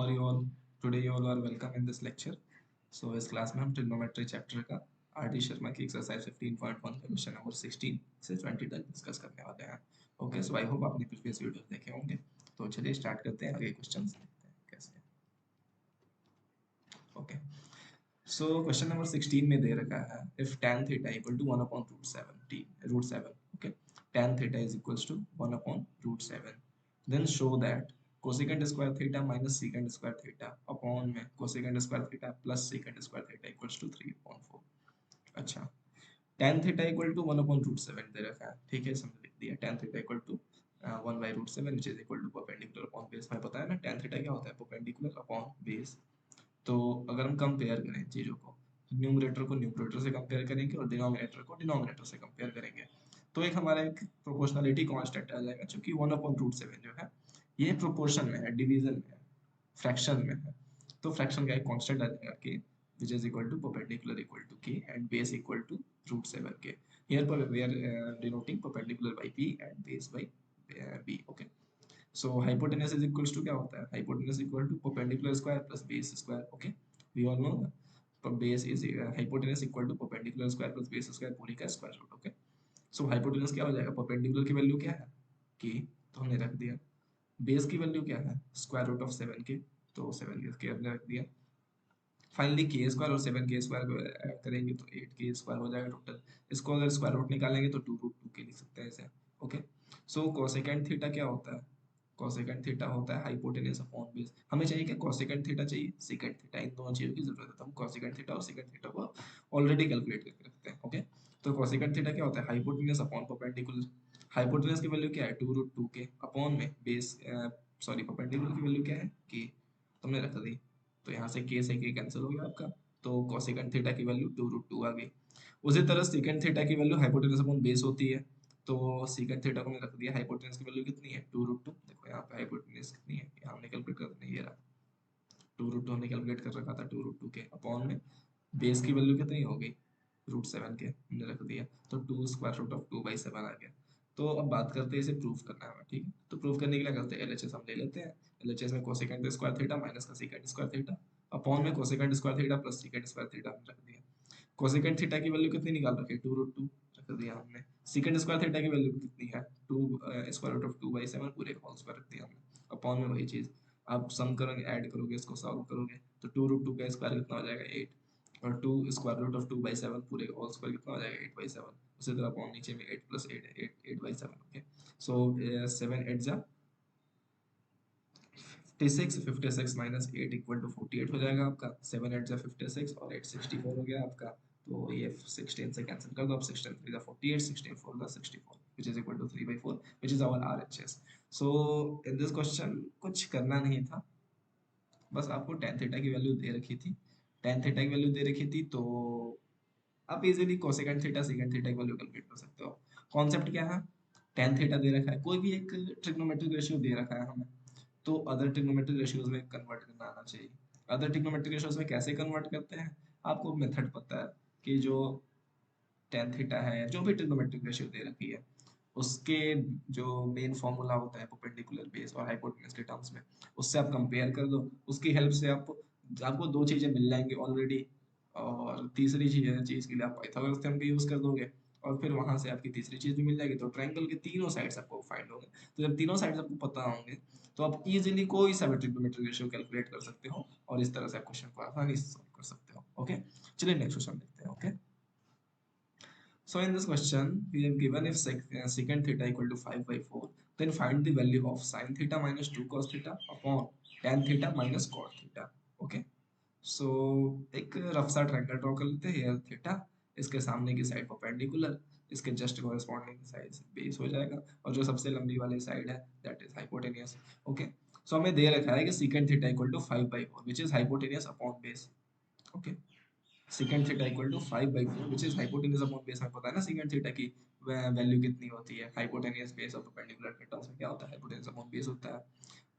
How are you all? Today you all are welcome in this lecture. So इस class में हम trigonometry chapter का RD. Sharma की exercise 15.1 का क्वेश्चन नंबर 16 से 20 तक डिस्कस करने वाले हैं. ओके, सो आई होप आपने प्रीवियस वीडियोस देखे होंगे. तो चलिए स्टार्ट करते हैं, आगे क्वेश्चंस देखते हैं कैसे. ओके, सो क्वेश्चन नंबर 16 में दे रखा है if tan theta equal to 1 upon root 7. Okay, tan theta is equals to 1 upon root 7. Then show that cosecant square theta minus secant square theta upon में cosecant square theta plus secant square theta equals to 3/4. अच्छा, tan theta equal to 1 upon root 7 दे रखा है. ठीक है, समझ लिख दिया. tan theta equal to 1 by root 7 which is equal to perpendicular upon base. हमें पता है ना tan थीटा क्या होता है, परपेंडिकुलर अपॉन बेस. तो अगर हम कंपेयर करें चीज़ों को, न्यूमरेटर को न्यूमरेटर से कंपेयर करेंगे और डिनोमिनेटर को डिनोमिनेटर से कंपेयर करेंगे, तो एक हमारा एक प्रोपोर्शनलिटी कांस्टेंट आ जाएगा, क्योंकि 1 अपॉन रूट 7 जो है ये प्रोपोर्शन में है, डिवीजन में है, फ्रैक्शन में है. तो फ्रैक्शन का एक कांस्टेंट आ जाएगा के which is equal to perpendicular equal to k and base equal to root 7k. Here we are denoting perpendicular by p and base by b. Okay. So hypotenuse is equals to क्या होता है, hypotenuse equal to perpendicular square plus base square. Okay, we all know that base is hypotenuse equal to perpendicular square plus base square पूरी का square root. Okay, सो hypotenuse क्या हो जाएगा, perpendicular की value क्या है k, तो हमने रख दिया. बेस की वैल्यू क्या है, स्क्वायर रूट ऑफ 7k, तो 7k हमने रख दिया. फाइनली के स्क्वायर और 7k स्क्वायर को ऐड करेंगे तो 8k स्क्वायर हो जाएगा टोटल. इसको अगर स्क्वायर रूट निकालेंगे तो 2 रूट 2k लिख सकते हैं ऐसे. ओके, सो कोसेकेंट थीटा क्या होता है, कोसेकेंट थीटा होता है हाइपोटेनस अपॉन बेस. हमें चाहिए क्या, कोसेकेंट थीटा चाहिए, सेकेंट थीटा, इन दोनों चीजों की जरूरत है. तो हम कोसेकेंट थीटा और सेकेंट थीटा को ऑलरेडी कैलकुलेट करके रखते हैं. ओके, तो कोसेकेंट थीटा क्या होता है, हाइपोटेनस अपॉन परपेंडिकुलर. हाइपोटेनस की वैल्यू क्या है, 2 रूट 2k अपॉन में बेस, सॉरी परपेंडिकुलर की वैल्यू क्या है k, तुमने रख दी. तो यहाँ से k से k कैंसिल हो गया आपका, तो कोसेकेंट थीटा की वैल्यू 2 रूट 2 आ गई. उसी तरह सेकेंड थीटा की वैल्यू हाइपोटेनस अपॉन बेस होती है, तो सीकेंट थीटा को मैंने रख दिया. हाइपोटेनस की वैल्यू कितनी है, 2 रूट 2. देखो यहाँ पे हाइपोटेनस कितनी है, यहाँ हमने कैलकुलेट कर नहीं, ये रहा 2 रूट 2 हमने कैलकुलेट कर रखा था, 2 रूट 2 के अपॉन में बेस की वैल्यू कितनी हो गई, रूट 7 के हमने रख दिया. तो 2 स्क्वायर रूट ऑफ 2/7 आ गया. तो अब बात करते हैं इसे प्रूफ करना है हमें. ठीक है, तो प्रूफ करने के लिए करते हैं एलएचएस हम ले लेते हैं. एलएचएस में कोसेकेंट स्क्वायर थीटा माइनस का सीकेंट स्क्वायर थीटा अपॉन में cosecant square theta plus secant square theta हमने रख दिया. कोसेकेंट थीटा की वैल्यू कितनी निकाल रखी है, 2 रूट 2 रख दिया हमने. सीकेंट स्क्वायर थीटा की वैल्यू कितनी है, 2 स्क्वायर रूट ऑफ 2/7 पूरे का होल स्क्वायर रख दिया हमने. अपॉन में वही चीज आप सम करोगे, ऐड करोगे, इसको सॉल्व करोगे, तो 2 रूट 2 का स्क्वायर कितना हो जाएगा 8, और 2 स्क्वायर रूट ऑफ 2/7 पूरे का होल स्क्वायर कितना हो जाएगा 8/7. उसी तरह अपॉन नीचे में 8 प्लस 8 है 8/7. ओके, सो 7 8 जा 56, 56 माइनस 8 इक्वल टू 48 हो जाएगा आपका. 7 8 जा 56 और 8 64 हो गया आपका. तो ये 16 से कैंसिल कर दो आप, 16 3 जा 48, 16 4 जा 64 which is equal to 3/4 which is our RHS. So in this question कुछ करना नहीं था, बस आपको tan थीटा की वैल्यू दे रखी थी. tan थीटा की वैल्यू दे रखी थी तो आप easily cosecant theta secant theta की वैल्यू कैलकुलेट कर सकते हो. कॉन्सेप्ट क्या है, tan थीटा दे रखा है, कोई भी एक ट्रिग्नोमेट्रिक रेशियो दे रखा है हमें, तो अदर ट्रिग्नोमेट्रिक रेशियोज में कन्वर्ट करना आना चाहिए. अदर ट्रिग्नोमेट्रिक रेशियोज में कैसे कन्वर्ट करते हैं, आपको मेथड पता है कि जो tan थीटा है, जो भी ट्रिग्नोमेट्रिक रेशियो दे रखी है, उसके जो मेन फॉर्मूला होता है परपेंडिकुलर बेस और हाइपोटेनस के टर्म्स में, उससे आप कंपेयर कर दो. उसकी हेल्प से आपको दो चीजें मिल जाएंगी ऑलरेडी, और तीसरी चीज के लिए आप पाइथागोरस थ्योरम का यूज कर दोगे, और फिर वहां से आपकी तीसरी चीज भी मिल जाएगी. तो ट्रायंगल के तीनों साइड्स आपको फाइंड होंगे. तो जब तीनों साइड्स आपको पता होंगे तो आप इजीली कोई सा भी ट्रिग्नोमेट्रिक रेशियो कैलकुलेट कर सकते हो, और इस तरह से आप क्वेश्चन को आसानी से सॉल्व कर सकते हो. ओके, चलिए नेक्स्ट क्वेश्चन देखते हैं. Okay, so in this question, we have given if secant theta equal to 5/4, then find the value of sin theta minus 2 cos theta upon tan theta minus cot theta. Okay, so एक rough सा triangle draw कर लेते हैं. here theta, इसके सामने की side perpendicular, इसके just corresponding side base हो जाएगा, और जो सबसे लंबी वाली साइड है दैट इज हाइपोटेनियस. ओके, सो हमें दे रखा है कि secant theta equal to 5/4 which is hypotenuse upon base. Okay, secant theta equal to 5/4 which is hypotenuse upon base. हमें पता है ना secant theta की वैल्यू कितनी होती है, hypotenuse base और perpendicular के टर्म्स में क्या होता है, hypotenuse upon base होता है.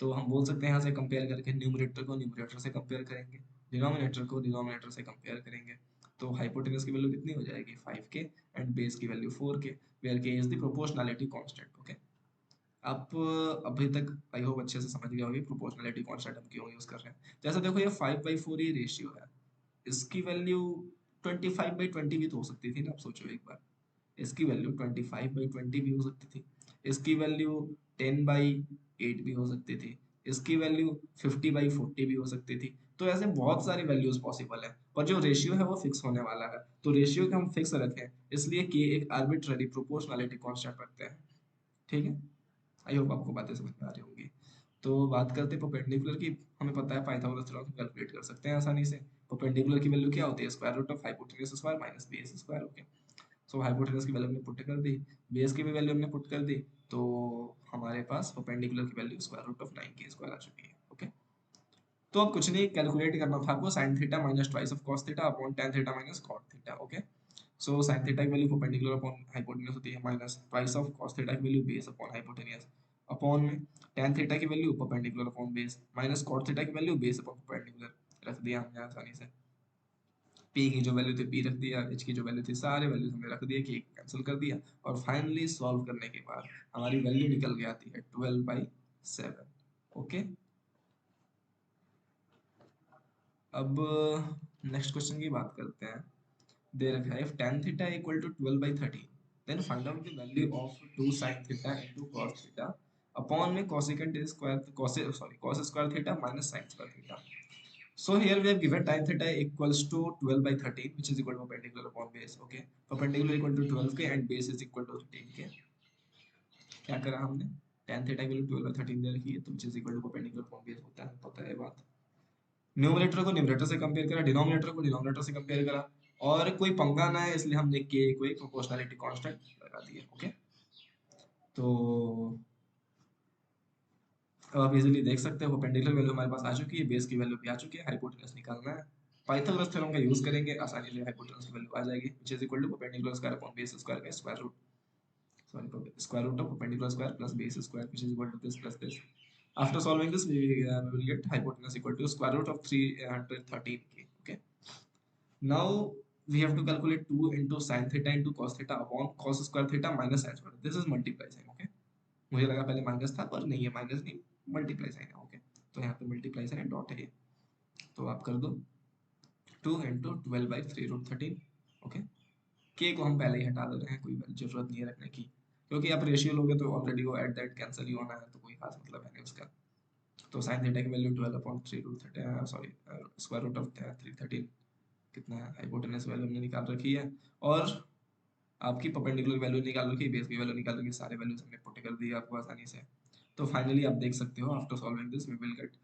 तो हम बोल सकते हैं यहाँ से कंपेयर करके, न्यूमरेटर को न्यूमरेटर से कंपेयर करेंगे, डिनोमिनेटर को डिनोमिनेटर से कंपेयर करेंगे, तो हाइपोटेनस की वैल्यू कितनी हो जाएगी 5k एंड बेस की value 4k, where k is the proportionality constant. Okay, आप अभी तक आई होप अच्छे से समझ गए होंगे प्रोपोर्शनलिटी कॉन्स्टेंट हम क्यों यूज कर रहे हैं। जैसे देखो ये 5/4 ये रेशियो है, इसकी वैल्यू 25/20 भी तो हो सकती थी ना, आप सोचो एक बार। इसकी वैल्यू 25/20 भी हो सकती थी, इसकी वैल्यू 10/8 भी हो सकती थी, इसकी वैल्यू 50/40 भी हो सकती थी। तो ऐसे बहुत सारी वैल्यूज पॉसिबल है, पर जो रेशियो है वो फिक्स होने वाला है। तो रेशियो को हम फिक्स रखें, इसलिए के एक आर्बिट्ररी प्रोपोर्शनलिटी कांस्टेंट रखते हैं। ठीक है, आई होप आपको बातें समझ में आ रही होंगी। तो बात करते हैं परपेंडिकुलर की। हमें पता है पाइथागोरस थ्योरम कैलकुलेट कर सकते हैं आसानी से। परपेंडिकुलर की वैल्यू क्या होती है, square root of hypotenuse square minus base square. Okay, so hypotenuse की वैल्यू हमने पुट कर दी, बेस की भी वैल्यू हमने पुट कर दी, तो हमारे पास परपेंडिकुलर की value square root of 9 square आ चुकी है। ओके, तो अब कुछ नहीं, कैलकुलेट करना था आपको sine theta minus twice of cos theta upon tan theta minus cot theta. Okay, so sine theta की वैल्यू परपेंडिकुलर अपॉन हाइपोटेन्यूज होती है minus twice of cos theta की value base upon hypotenuse upon में tan theta की value perpendicular upon base minus cot theta की value base upon perpendicular रख दिया हमने आसानी से। पी की जो वैल्यू थी पी रख दिया, एच की जो वैल्यू थी सारे वैल्यूज हमने रख दिया कि कैंसिल कर दिया, और फाइनली सॉल्व करने के बाद हमारी वैल्यू निकल के आती है 12/7। ओके, अब नेक्स्ट क्वेश्चन की बात करते हैं। दे रखा है if tan theta equal to 12/13 then find out the value of 2 sin theta into cos theta upon में cosecant square cos square theta minus sin square theta. So here we have given tan theta equals to 12/13 which is equal to perpendicular upon base. Okay, perpendicular equal to 12 के and base is equal to 13 के। क्या करा हमने, tan theta equal to 12/13 दे रखी है तो which is equal to perpendicular upon base होता है, पता है बात। न्यूमरेटर को न्यूमरेटर से कंपेयर करा, डिनोमिनेटर को डिनोमिनेटर से कंपेयर करा, और कोई पंगा ना है इसलिए हमने के को एक प्रोपोर्शनलिटी कांस्टेंट लगा दिया। ओके, तो अब आप इजीली देख सकते हो परपेंडिकुलर वैल्यू हमारे पास आ चुकी है, बेस की वैल्यू भी आ चुकी है, हाइपोटेनस निकालना है। पाइथागोरस थ्योरम का यूज करेंगे, आसानी से हाइपोटेनस की वैल्यू आ जाएगी which is equal to perpendicular square upon base square का square root, sorry square root of perpendicular square plus base square which is equal to this plus this. After solving this, we will get hypotenuse equal to square root of 313k. Okay. Now we have to calculate 2 into sin theta into cos theta upon cos square theta minus sin square. This is multiply sign. Okay. मुझे लगा पहले minus था पर नहीं है, minus नहीं multiply sign है। Okay, तो यहाँ पे मल्टीप्लाई साइन डॉट है, तो आप कर दो 2 इंटू 12/3√13। ओके, के को हम पहले ही हटा दे रहे हैं, कोई जरूरत नहीं है रखने की, क्योंकि आप रेशियो लोगे तो ऑलरेडी वो एट दैट कैंसिल ही होना है, तो कोई खास मतलब है नहीं उसका। तो साइन थीटा की value 12/3√13 sorry square root of 313 कितना है, हाइपोटेनस वैल्यू हमने निकाल रखी है, और आपकी परपेंडिकुलर वैल्यू निकाल रखी है, बेस की वैल्यू निकाल रखी है, सारे वैल्यूज हमने पुट कर दी आपको आसानी से। तो फाइनली आप देख सकते हो after solving this we will get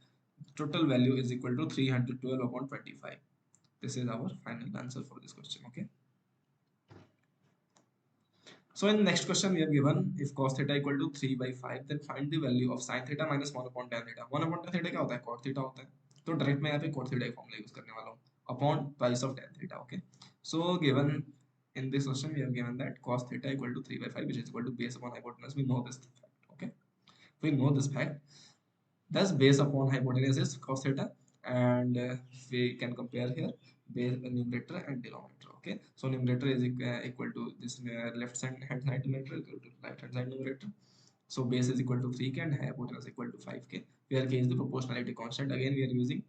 total value is equal to 312/25. This is our final answer for this question. Okay, so in the next question we have given if cos theta equal to 3/5 then find the value of sin theta minus 1 upon tan theta। 1 upon tan theta क्या होता है, cot theta होता है, तो direct मैं यहाँ पे cot theta का फॉर्मूला यूज करने वाला हूँ upon twice of tan theta। Okay, so given in this question we have given that cos theta equal to 3/5 which is equal to base upon hypotenuse, we know this fact। Okay, we know this fact, thus base upon hypotenuse is cos theta, and we can compare here base numerator and denominator। Okay, so numerator is equal to this left hand side numerator equal to right hand side numerator, so base is equal to 3k and hypotenuse equal to 5k, where k is the proportionality constant। Again we are using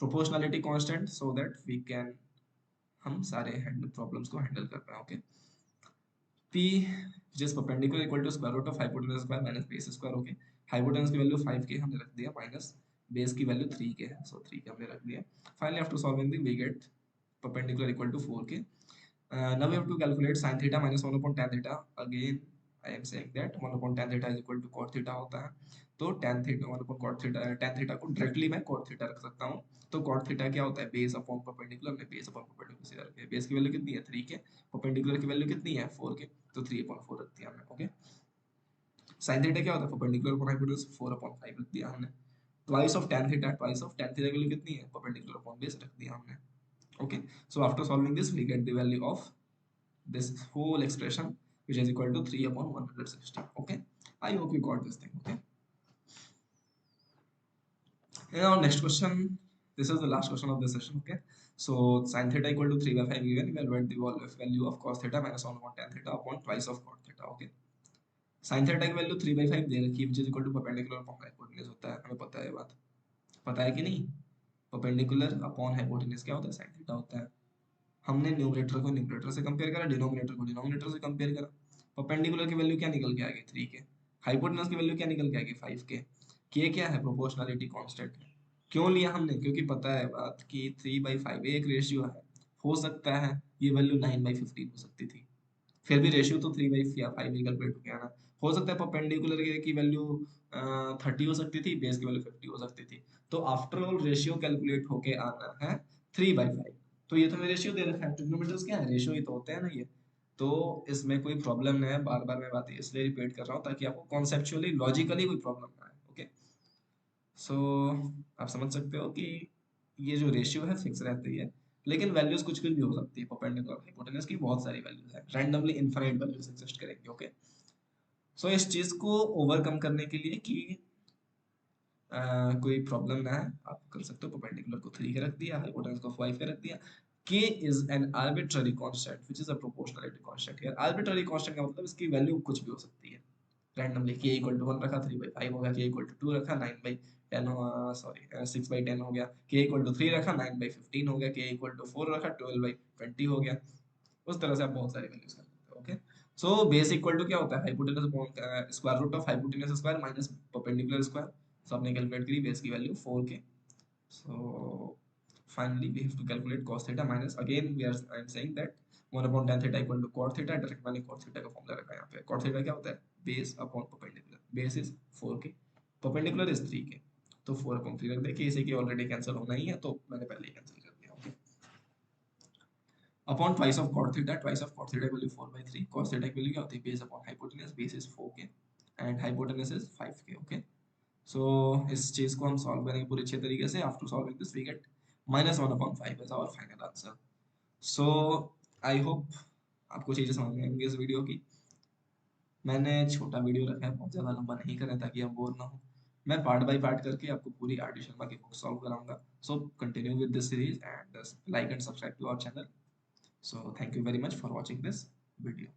proportionality constant so that we can हम सारे problems को handle कर पाए। Okay, P which is perpendicular equal to square root of hypotenuse square minus base square। Okay, hypotenuse की value 5 के हमने रख दिया माइनस बेस की वैल्यू 3 के है, सो 3 के हमने रख दिया। Finally after solving the we get perpendicular equal to 4k। Now we have to calculate sin theta minus 1 upon tan theta। Again I am saying that 1 upon tan theta is equal to cot theta होता है, तो tan theta 1 upon cot theta tan theta को directly मैं cot theta रख सकता हूँ। तो cot theta क्या होता है, बेस अपॉन परपेंडिकुलर में बेस अपॉन परपेंडिकुलर से रख, बेस की वैल्यू कितनी है 3 के, परपेंडिकुलर की वैल्यू कितनी है 4 के, तो 3/4 रख दिया हमने। ओके, sin theta क्या होता है, परपेंडिकुलर अपॉन हाइपोटेन्यूज 4/5 रख दिया हमने। Twice of tan theta, twice of tan theta की वैल्यू कितनी है, परपेंडिकुलर अपॉन बेस रख दिया हमने। Okay, so after solving this we get the value of this whole expression which is equal to 3/160। Okay, I hope you got this thing। Okay, now next question, this is the last question of this session। Okay, so sin theta equal to 3/5 given, evaluate the value of cos theta minus 1 upon tan theta upon twice of cot theta। Okay, sine theta की value 3/5 दे रखी है which is equal to perpendicular upon hypotenuse होता है, हमें पता है ये बात, पता है कि नहीं? परपेंडिकुलर अपॉन हाइपोटेन्यूज क्या होता है? साइन थीटा होता है। हमने न्यूमरेटर को न्यूमरेटर से कंपेयर करा, डिनोमिनेटर को डिनोमिनेटर से कंपेयर करा। परपेंडिकुलर की वैल्यू क्या निकल के आ गई? 3 के। हाइपोटेनस की वैल्यू क्या निकल के आ गई? 5 के क्या है? प्रोपोर्शनलिटी कांस्टेंट है। क्यों लिया हमने? क्योंकि पता है बात कि 3/5 एक रेशियो है, हो सकता है ये वैल्यू 9/15 हो सकती थी, फिर भी रेशियो तो 3/5 ही कैलकुलेट हो गया ना। हो सकता है परपेंडिकुलर की वैल्यू 30 हो सकती थी, बेस की वैल्यू 50 हो सकती थी। तो आफ्टर ऑल रेशियो कैलकुलेट होके आना है 3/5। तो ये तो मैं रेशियो दे रखा है, ट्रिग्नोमेट्रिक्स क्या है? रेशियो ही तो होते हैं ना ये। तो इसमें कोई प्रॉब्लम नहीं है, बार बार मैं बात इसलिए रिपीट कर रहा हूँ ताकि आपको कॉन्सेप्चुअली लॉजिकली कोई प्रॉब्लम ना आए। ओके, सो आप समझ सकते हो कि ये जो रेशियो है फिक्स रहती है, लेकिन वैल्यूज कुछ कुछ भी हो सकती है। परपेंडिकुलर हाइपोटेनस की बहुत सारी वैल्यूज है, रैंडमली इनफाइनाइट वैल्यूज एग्जिस्ट करेंगी। ओके, सो इस चीज को ओवरकम करने के लिए कि कोई प्रॉब्लम ना है, आप कर सकते हो परपेंडिकुलर को 3 के रख दिया, हाइपोटेनस को 5 के रख दिया। k is an arbitrary constant which is a proportionality constant। यार arbitrary constant का मतलब इसकी वैल्यू कुछ भी हो सकती है रैंडमली। k इक्वल टू 1 रखा 3/5 हो गया, k इक्वल टू 2 रखा 9/10 सॉरी 6/10 हो गया, k इक्वल टू 3 रखा 9/15 हो गया, k इक्वल टू 4 रखा 12/20 हो गया। उस तरह से आप बहुत सारी वैल्यूज कर सकते हो। Okay, so base equal to क्या होता है? Hypotenuse upon square root of hypotenuse square minus perpendicular square. So आपने कैलकुलेट करी बेस की वैल्यू 4 के। So finally we have to calculate cos theta minus, again we are I'm saying that 1 upon tan theta equal to cot theta। Direct मैंने cot theta का formula रखा है यहाँ पे। cot theta क्या होता है? Base upon perpendicular, base is 4 के, परपेंडिकुलर इज 3 के, तो 4 अपॉन 3 रख दे के, इसे की ऑलरेडी कैंसिल होना ही है तो मैंने पहले ही कैंसिल कर दिया। Okay, upon twice of cot theta, twice of cot theta value 4/3, cos theta की वैल्यू क्या होती है? Base upon hypotenuse, base is 4 के एंड हाइपोटेनस इज 5 के। ओके, सो इस चीज को हम सॉल्व करेंगे पूरे अच्छे तरीके से। After solving this we get -1/5 as our final answer. So I hope आपको चीजें समझ में आएंगी इस वीडियो की। मैंने छोटा वीडियो रखा है, बहुत ज्यादा लंबा नहीं करें ताकि आप बोर ना हो। मैं पार्ट बाय पार्ट करके आपको पूरी आर डी शर्मा की बुक सॉल्व कराऊंगा। So continue with this series and like and subscribe to our channel. So thank you very much for watching this video.